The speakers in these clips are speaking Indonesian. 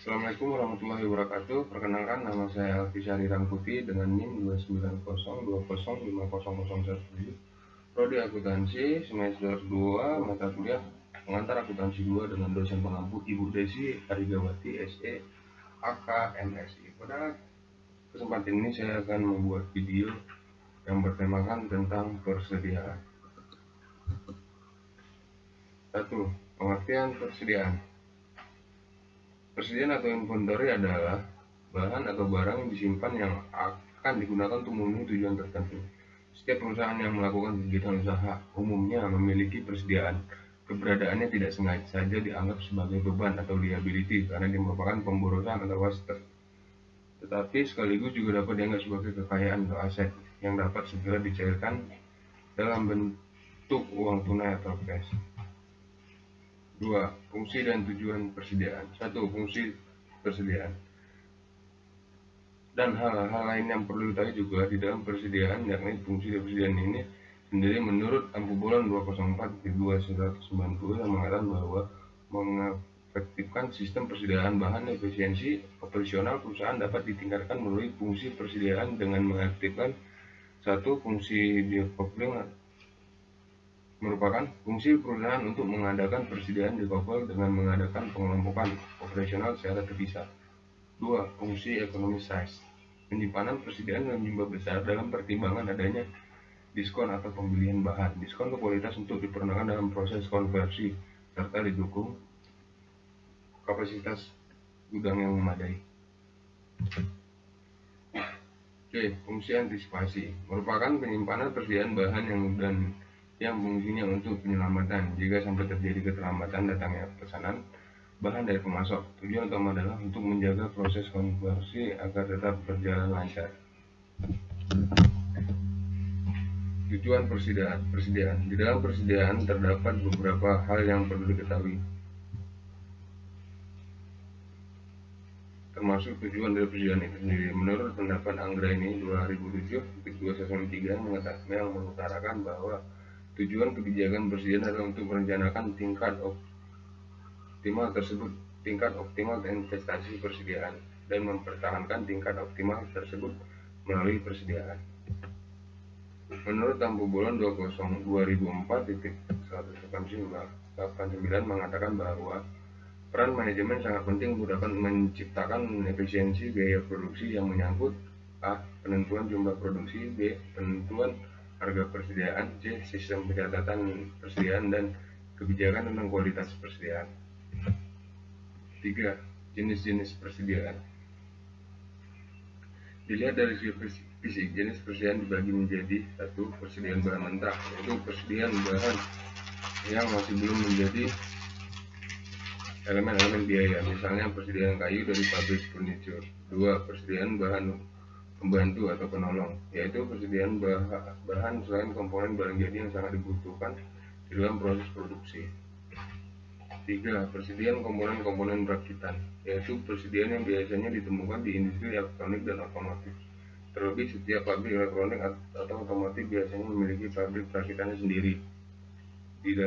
Assalamualaikum warahmatullahi wabarakatuh. Perkenalkan, nama saya Alfi Syahri Rangkuti dengan NIM 29020500017. Prodi Akuntansi semester 2 mata kuliah pengantar akuntansi 2 dengan dosen pengampu Ibu Desi Arigawati SE AK MSI. Pada kesempatan ini saya akan membuat video yang bertemakan tentang persediaan. 1. Pengertian persediaan. Persediaan atau inventory adalah bahan atau barang yang disimpan yang akan digunakan untuk memenuhi tujuan tertentu. Setiap perusahaan yang melakukan kegiatan usaha umumnya memiliki persediaan. Keberadaannya tidak sengaja saja dianggap sebagai beban atau liability karena dia merupakan pemborosan atau waste. Tetapi sekaligus juga dapat dianggap sebagai kekayaan atau aset yang dapat segera dicairkan dalam bentuk uang tunai atau cash. 2. Fungsi dan tujuan persediaan. 1. Fungsi persediaan dan hal-hal lain yang perlu diketahui juga di dalam persediaan, yakni fungsi persediaan ini sendiri menurut Ampu Bolan 204.2.190 yang mengatakan bahwa mengefektifkan sistem persediaan bahan efisiensi operasional perusahaan dapat ditingkatkan melalui fungsi persediaan dengan mengaktifkan 1. Fungsi decoupling merupakan fungsi perusahaan untuk mengadakan persediaan decouple dengan mengadakan pengelompokan operasional secara terpisah. 2. Fungsi ekonomi size. Penyimpanan persediaan menyumbang besar dalam pertimbangan adanya diskon atau pembelian bahan. Diskon ke kualitas untuk dipergunakan dalam proses konversi serta didukung kapasitas gudang yang memadai. Oke, fungsi antisipasi merupakan penyimpanan persediaan bahan yang fungsinya untuk penyelamatan jika sampai terjadi keterlambatan datangnya pesanan bahan dari pemasok. Tujuan utama adalah untuk menjaga proses konversi agar tetap berjalan lancar. Tujuan persediaan. Di dalam persediaan terdapat beberapa hal yang perlu diketahui, termasuk tujuan dari persediaan itu sendiri. Menurut pendapat Anggraini 2007.213 yang mengutarakan bahwa tujuan kebijakan persediaan adalah untuk merencanakan tingkat optimal investasi persediaan dan mempertahankan tingkat optimal tersebut melalui persediaan. Menurut Ampu Bolan 2004.189 mengatakan bahwa peran manajemen sangat penting untuk dapat menciptakan efisiensi biaya produksi yang menyangkut A. Penentuan jumlah produksi, B. Penentuan harga persediaan, C. Sistem pencatatan persediaan dan kebijakan tentang kualitas persediaan. 3. Jenis-jenis persediaan. Dilihat dari segi fisik, jenis persediaan dibagi menjadi 1. Persediaan bahan mentah, yaitu persediaan bahan yang masih belum menjadi elemen-elemen biaya, misalnya persediaan kayu dari pabrik furniture. 2. Persediaan bahan pembantu atau penolong, yaitu persediaan bahan selain komponen barang jadi yang sangat dibutuhkan di dalam proses produksi. 3. Persediaan komponen-komponen rakitan, yaitu persediaan yang biasanya ditemukan di industri elektronik dan otomotif. Terlebih setiap pabrik elektronik atau otomotif biasanya memiliki pabrik rakitannya sendiri. Di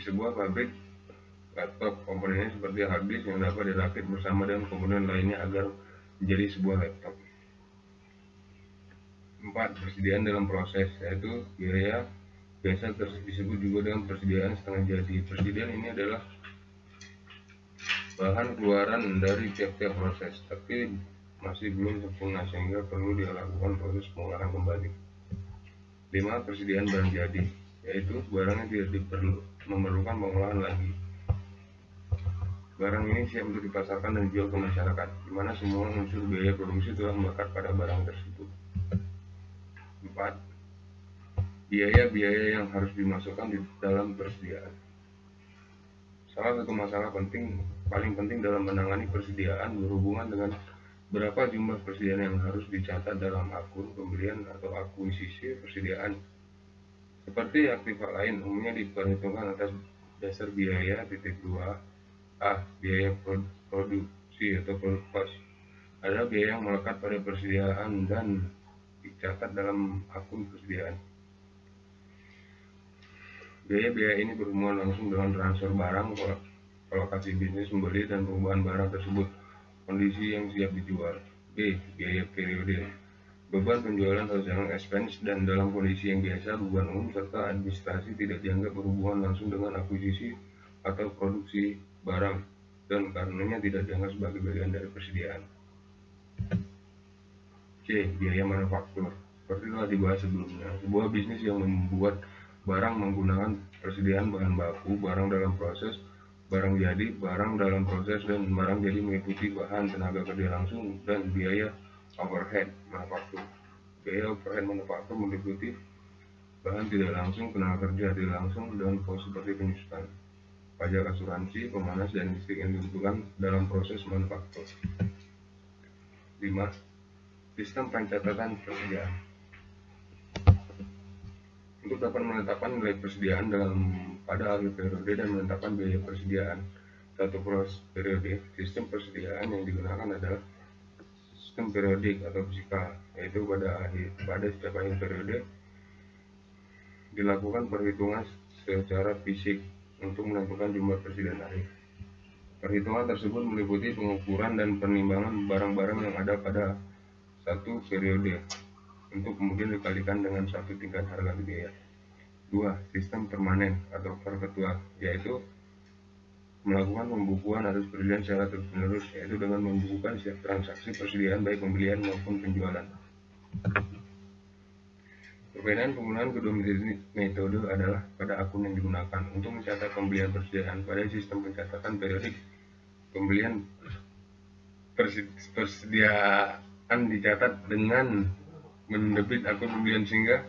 sebuah pabrik laptop, komponennya seperti hard disk yang dapat dirakit bersama dengan komponen lainnya agar menjadi sebuah laptop. 4. Persediaan dalam proses, yaitu biaya biasa disebut juga dengan persediaan setengah jadi. Persediaan ini adalah bahan keluaran dari tiap-tiap proses, tapi masih belum sempurna sehingga perlu dilakukan proses pengolahan kembali. 5. Persediaan barang jadi, yaitu barang yang tidak memerlukan pengolahan lagi. Barang ini siap untuk dipasarkan dan dijual ke masyarakat, di mana semua unsur biaya produksi telah melekat pada barang tersebut. 4. Biaya-biaya yang harus dimasukkan di dalam persediaan. Salah satu masalah paling penting dalam menangani persediaan berhubungan dengan berapa jumlah persediaan yang harus dicatat dalam akun pembelian atau akuisisi persediaan. Seperti aktiva lain, umumnya diperhitungkan atas dasar biaya titik 2 A. Biaya produksi atau product cost. Ada biaya yang melekat pada persediaan dan dicatat dalam akun persediaan. Biaya-biaya ini berhubungan langsung dengan transfer barang, lokasi bisnis membeli dan perubahan barang tersebut, kondisi yang siap dijual. B. Biaya periode. Beban penjualan atau selling expense, dan dalam kondisi yang biasa, beban umum serta administrasi tidak dianggap berhubungan langsung dengan akuisisi atau produksi barang, dan karenanya tidak dianggap sebagai bagian dari persediaan. C. Biaya manufaktur. Seperti telah dibahas sebelumnya, sebuah bisnis yang membuat barang menggunakan persediaan bahan baku, barang dalam proses, barang jadi, barang dalam proses, dan barang jadi meliputi bahan, tenaga kerja langsung, dan biaya overhead manufaktur. Biaya overhead manufaktur meliputi bahan tidak langsung, tenaga kerja tidak langsung, dan kos seperti penyusutan, pajak asuransi, pemanas, dan listrik yang dibutuhkan dalam proses manufaktur. 5. Sistem pencatatan persediaan. Untuk dapat menetapkan nilai persediaan pada akhir periode dan menetapkan biaya persediaan satu periode, sistem persediaan yang digunakan adalah sistem periodik atau fisikal, yaitu pada setiap akhir periode dilakukan perhitungan secara fisik untuk menentukan jumlah persediaan akhir. Perhitungan tersebut meliputi pengukuran dan penimbangan barang-barang yang ada pada satu periode untuk kemudian dikalikan dengan satu tingkat harga biaya. 2. Sistem permanen atau perpetual, yaitu melakukan pembukuan atas persediaan secara terus-menerus, yaitu dengan membukukan setiap transaksi persediaan baik pembelian maupun penjualan. Perbedaan penggunaan kedua metode adalah pada akun yang digunakan. Untuk mencatat pembelian persediaan pada sistem pencatatan periodik, pembelian persediaan dicatat dengan mendebit akun pembelian, sehingga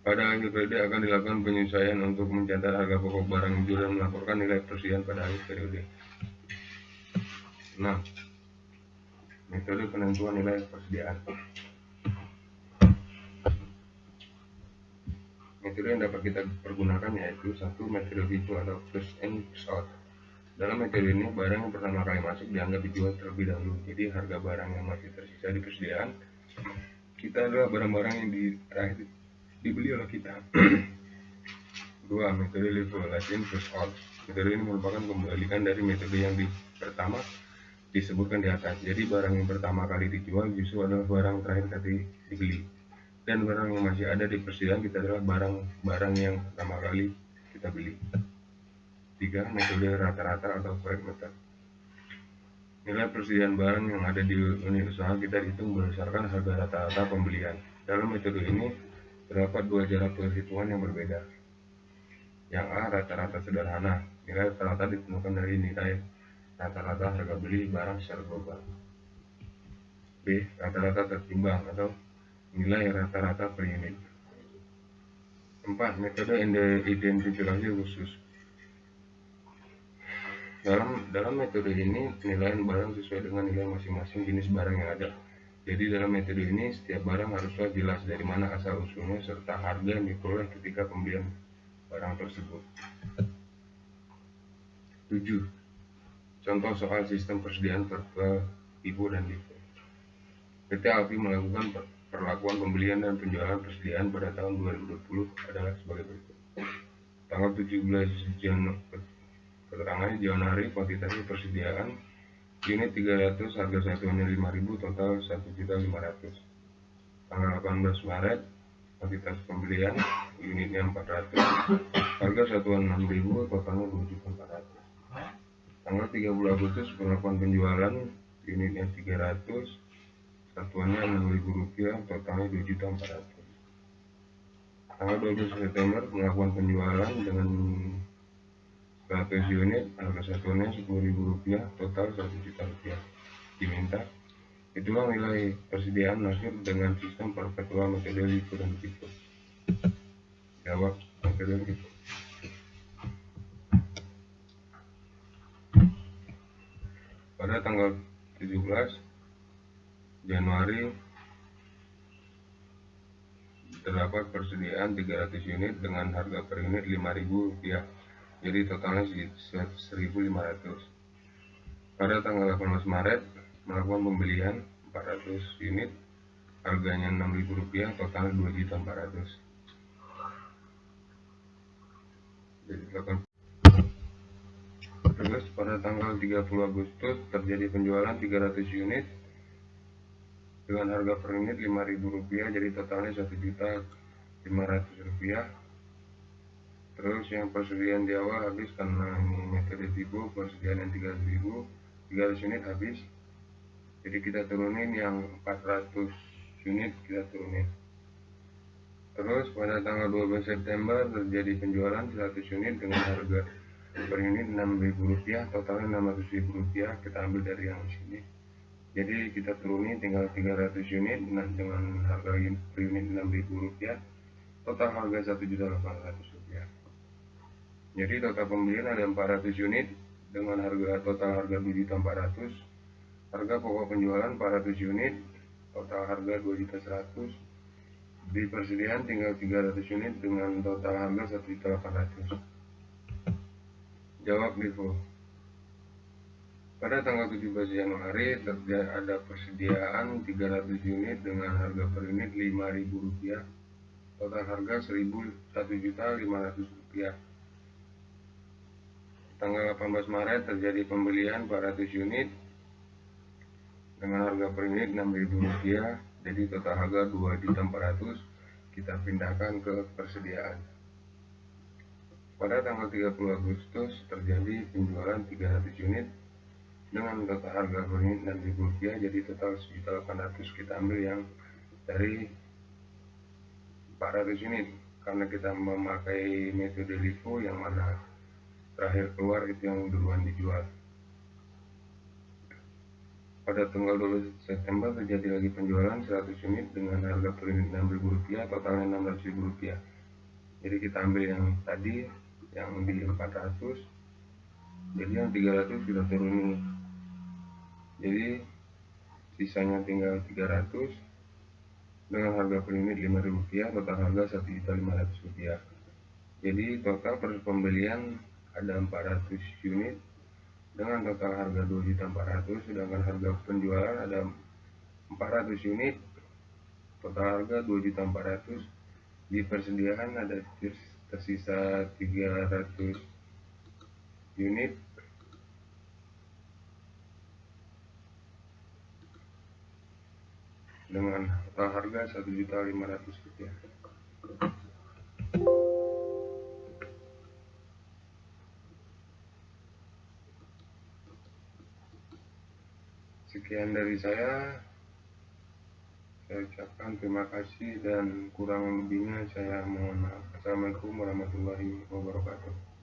pada akhir periode akan dilakukan penyesuaian untuk mencatat harga pokok barang yang dijual dan melaporkan nilai persediaan pada akhir periode. 6. Metode penentuan nilai persediaan. Metode yang dapat kita pergunakan yaitu 1. Metode FIFO atau first in first out. Dalam metode ini, barang yang pertama kali masuk dianggap dijual terlebih dahulu. Jadi harga barang yang masih tersisa di persediaan kita adalah barang-barang yang dibeli oleh kita. 2. Metode LIFO, last in first out. Metode ini merupakan kebalikan dari metode yang pertama disebutkan di atas. Jadi barang yang pertama kali dijual justru adalah barang terakhir kali dibeli, dan barang yang masih ada di persediaan kita adalah barang-barang yang pertama kali kita beli. 3. Metode rata-rata atau correct method. Nilai persediaan barang yang ada di unit usaha kita dihitung berdasarkan harga rata-rata pembelian. Dalam metode ini terdapat dua cara perhitungan yang berbeda. Yang A, rata-rata sederhana. Nilai rata-rata ditentukan dari nilai rata-rata harga beli barang secara global. B, rata-rata tertimbang atau nilai rata-rata per unit. 4. Metode identifikasi khusus. Dalam metode ini penilaian barang sesuai dengan nilai masing-masing jenis barang yang ada. Jadi dalam metode ini setiap barang haruslah jelas dari mana asal usulnya serta harga yang diperoleh ketika pembelian barang tersebut. 7. Contoh soal sistem persediaan FIFO dan LIFO. PT Alfi melakukan perlakuan pembelian dan penjualan persediaan pada tahun 2020 adalah sebagai berikut. Tanggal 17 keterangannya Januari, kuantitas persediaan unit 300, harga satuannya 5.000, total 1.500.000. Tanggal 18 Maret, kuantitas pembelian unitnya 400, harga satuan 6.000, totalnya 2.400.000. Tanggal 30 Agustus, perlakuan penjualan unitnya 300, satuannya Rp6.000, totalnya 2.400.000. Tanggal 12 September, pengakuan penjualan dengan 100 unit, harga satuannya Rp10.000, total Rp1.000.000 diminta. Itulah nilai persediaan akhir dengan sistem perpetual metode LIFO dan FIFO. Jawab metode LIFO. Pada tanggal 17 Januari terdapat persediaan 300 unit dengan harga per unit Rp5.000, jadi totalnya 1.500. Pada tanggal 18 Maret melakukan pembelian 400 unit, harganya Rp6.000, totalnya Rp2.400.000. Jadi Terus pada tanggal 30 Agustus terjadi penjualan 300 unit dengan harga per unit Rp5.000, jadi totalnya Rp1.500.000. Terus yang persediaan di awal habis karena ini metode FIBO, persediaan yang 300 unit habis, jadi kita turunin yang 400 unit kita turunin. Terus pada tanggal 12 September terjadi penjualan 100 unit dengan harga per unit Rp6.000, totalnya Rp600.000, kita ambil dari yang sini. Jadi kita turunin tinggal 300 unit dengan harga per unit Rp6.000, total harga Rp1.800.000. Jadi total pembelian ada 400 unit dengan total harga Rp2.400.000. Harga pokok penjualan 400 unit, total harga Rp2.100.000. Di persediaan tinggal 300 unit dengan total harga Rp1.800.000. Jawab Vivo. Pada tanggal 17 Januari ada persediaan 300 unit dengan harga per unit Rp5.000. Total harga Rp1.500.000. Tanggal 18 Maret terjadi pembelian 400 unit dengan harga per unit Rp6.000. Jadi total harga Rp2.400.000, kita pindahkan ke persediaan. Pada tanggal 30 Agustus terjadi penjualan 300 unit dengan total harga per unit Rp6.000, jadi total Rp1.800.000, kita ambil yang dari 400 unit karena kita memakai metode LIFO yang mana terakhir keluar itu yang duluan dijual. Pada tanggal 12 September terjadi lagi penjualan 100 unit dengan harga per unit Rp6.000, totalnya Rp600.000. Jadi kita ambil yang tadi, yang di 400, jadi yang 300 kita turuni. Jadi sisanya tinggal 300 dengan harga per unit Rp5.000, total harga Rp1.500.000. Jadi total pembelian ada 400 unit dengan total harga Rp2.400.000, sedangkan harga penjualan ada 400 unit, total harga Rp2.400.000. Di persediaan ada tersisa 300 unit dengan total harga Rp1.500.000. Sekian dari saya ucapkan terima kasih dan kurang lebihnya saya mohon maaf. Assalamualaikum warahmatullahi wabarakatuh.